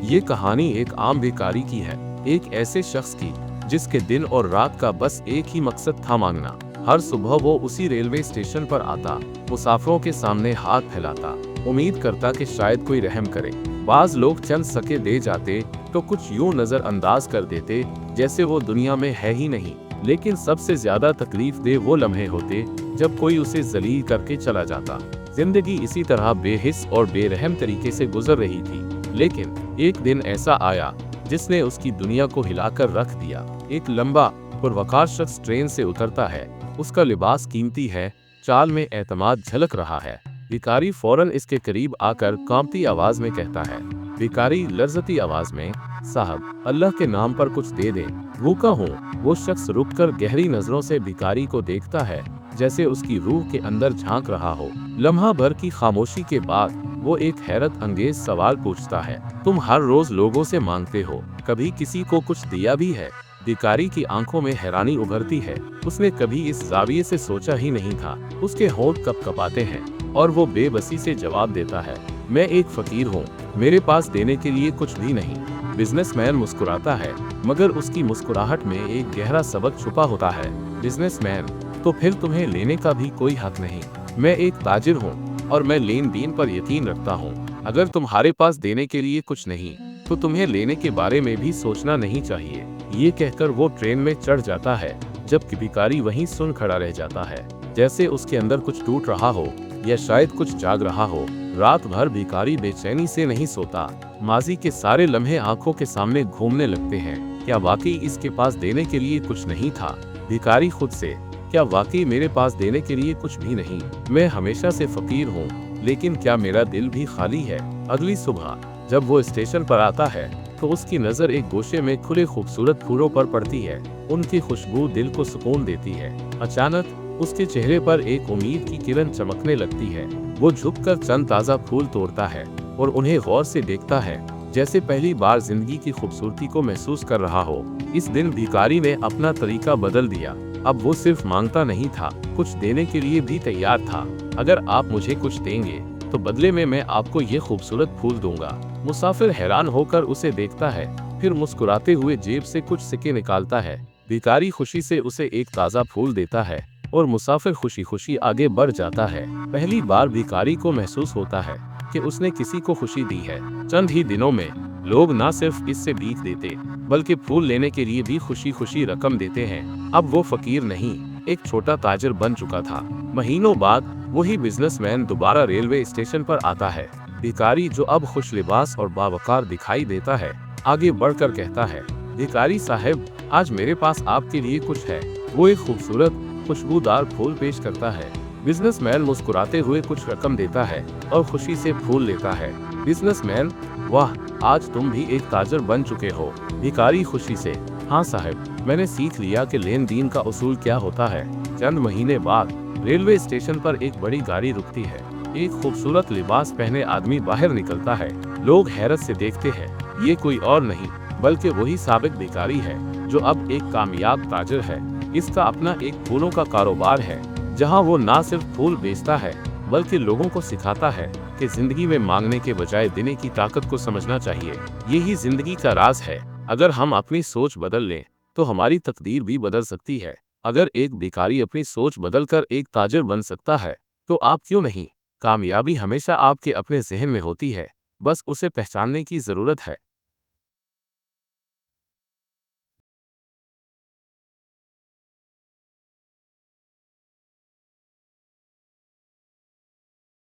ये कहानी एक आम भिखारी की है, एक ऐसे शख्स की जिसके दिन और रात का बस एक ही मकसद था, मांगना। हर सुबह वो उसी रेलवे स्टेशन पर आता, मुसाफिरों के सामने हाथ फैलाता, उम्मीद करता कि शायद कोई रहम करे। बाज लोग चंद सके दे जाते तो कुछ यूं नजरअंदाज कर देते जैसे वो दुनिया में है ही नहीं। लेकिन सबसे ज्यादा तकलीफ दे वो लम्हे होते जब कोई उसे जलील करके चला जाता। जिंदगी इसी तरह बेहिस और बेरहम तरीके से गुजर रही थी, लेकिन एक दिन ऐसा आया जिसने उसकी दुनिया को हिलाकर रख दिया। एक लंबा पुरवकार शख्स ट्रेन से उतरता है। उसका लिबास कीमती है, चाल में एतमाद झलक रहा है। भिखारी फौरन इसके करीब आकर कांपती आवाज में कहता है। भिखारी लर्जती आवाज में, साहब अल्लाह के नाम पर कुछ दे दें, भूखा हूँ। वो शख्स रुककर गहरी नजरों से भिखारी को देखता है, जैसे उसकी रूह के अंदर झांक रहा हो। लम्हा भर की खामोशी के बाद वो एक हैरत अंगेज सवाल पूछता है, तुम हर रोज लोगों से मांगते हो, कभी किसी को कुछ दिया भी है? भिखारी की आंखों में हैरानी उभरती है। उसने कभी इस जाविये से सोचा ही नहीं था। उसके होंठ कपकपाते हैं और वो बेबसी से जवाब देता है, मैं एक फकीर हूँ, मेरे पास देने के लिए कुछ भी नहीं। बिजनेसमैन मुस्कुराता है, मगर उसकी मुस्कुराहट में एक गहरा सबक छुपा होता है। बिजनेसमैन, तो फिर तुम्हें लेने का भी कोई हक नहीं। मैं एक ताजिर हूँ और मैं लेन देन पर यकीन रखता हूँ। अगर तुम्हारे पास देने के लिए कुछ नहीं तो तुम्हें लेने के बारे में भी सोचना नहीं चाहिए। ये कहकर वो ट्रेन में चढ़ जाता है, जबकि भिखारी वहीं सुन खड़ा रह जाता है, जैसे उसके अंदर कुछ टूट रहा हो या शायद कुछ जाग रहा हो। रात भर भिखारी बेचैनी से नहीं सोता। माजी के सारे लम्हे आंखों के सामने घूमने लगते हैं। क्या वाकई इसके पास देने के लिए कुछ नहीं था? भिखारी खुद से, क्या वाकई मेरे पास देने के लिए कुछ भी नहीं? मैं हमेशा से फकीर हूँ, लेकिन क्या मेरा दिल भी खाली है? अगली सुबह जब वो स्टेशन पर आता है तो उसकी नजर एक गोशे में खुले खूबसूरत फूलों पर पड़ती है। उनकी खुशबू दिल को सुकून देती है। अचानक उसके चेहरे पर एक उम्मीद की किरण चमकने लगती है। वो झुककर चंद ताज़ा फूल तोड़ता है और उन्हें गौर से देखता है, जैसे पहली बार जिंदगी की खूबसूरती को महसूस कर रहा हो। इस दिन भिखारी ने अपना तरीका बदल दिया। अब वो सिर्फ मांगता नहीं था, कुछ देने के लिए भी तैयार था। अगर आप मुझे कुछ देंगे तो बदले में मैं आपको ये खूबसूरत फूल दूंगा। मुसाफिर हैरान होकर उसे देखता है, फिर मुस्कुराते हुए जेब से कुछ सिक्के निकालता है। भिखारी खुशी से उसे एक ताज़ा फूल देता है और मुसाफिर खुशी खुशी आगे बढ़ जाता है। पहली बार भिखारी को महसूस होता है कि उसने किसी को खुशी दी है। चंद ही दिनों में लोग न सिर्फ इससे भीख देते, बल्कि फूल लेने के लिए भी खुशी खुशी रकम देते हैं। अब वो फकीर नहीं, एक छोटा ताजिर बन चुका था। महीनों बाद वही बिजनेसमैन दोबारा रेलवे स्टेशन पर आता है। भिखारी, जो अब खुश लिबास और बावकार दिखाई देता है, आगे बढ़कर कहता है, भिखारी साहब, आज मेरे पास आपके लिए कुछ है। वो एक खूबसूरत खुशबूदार फूल पेश करता है। बिजनेसमैन मुस्कुराते हुए कुछ रकम देता है और खुशी से फूल लेता है। बिजनेसमैन, वाह, आज तुम भी एक ताजर बन चुके हो। भिखारी खुशी से, हाँ साहब, मैंने सीख लिया कि लेन देन का उसूल क्या होता है। चंद महीने बाद रेलवे स्टेशन पर एक बड़ी गाड़ी रुकती है। एक खूबसूरत लिबास पहने आदमी बाहर निकलता है। लोग हैरत से देखते हैं। ये कोई और नहीं बल्कि वही साबिक भिखारी है, जो अब एक कामयाब ताजिर है। इसका अपना एक फूलों का कारोबार है, जहां वो न सिर्फ फूल बेचता है, बल्कि लोगों को सिखाता है कि जिंदगी में मांगने के बजाय देने की ताकत को समझना चाहिए। यही जिंदगी का राज है। अगर हम अपनी सोच बदल लें तो हमारी तकदीर भी बदल सकती है। अगर एक भिखारी अपनी सोच बदलकर एक ताजिर बन सकता है, तो आप क्यों नहीं? कामयाबी हमेशा आपके अपने जहन में होती है, बस उसे पहचानने की जरूरत है।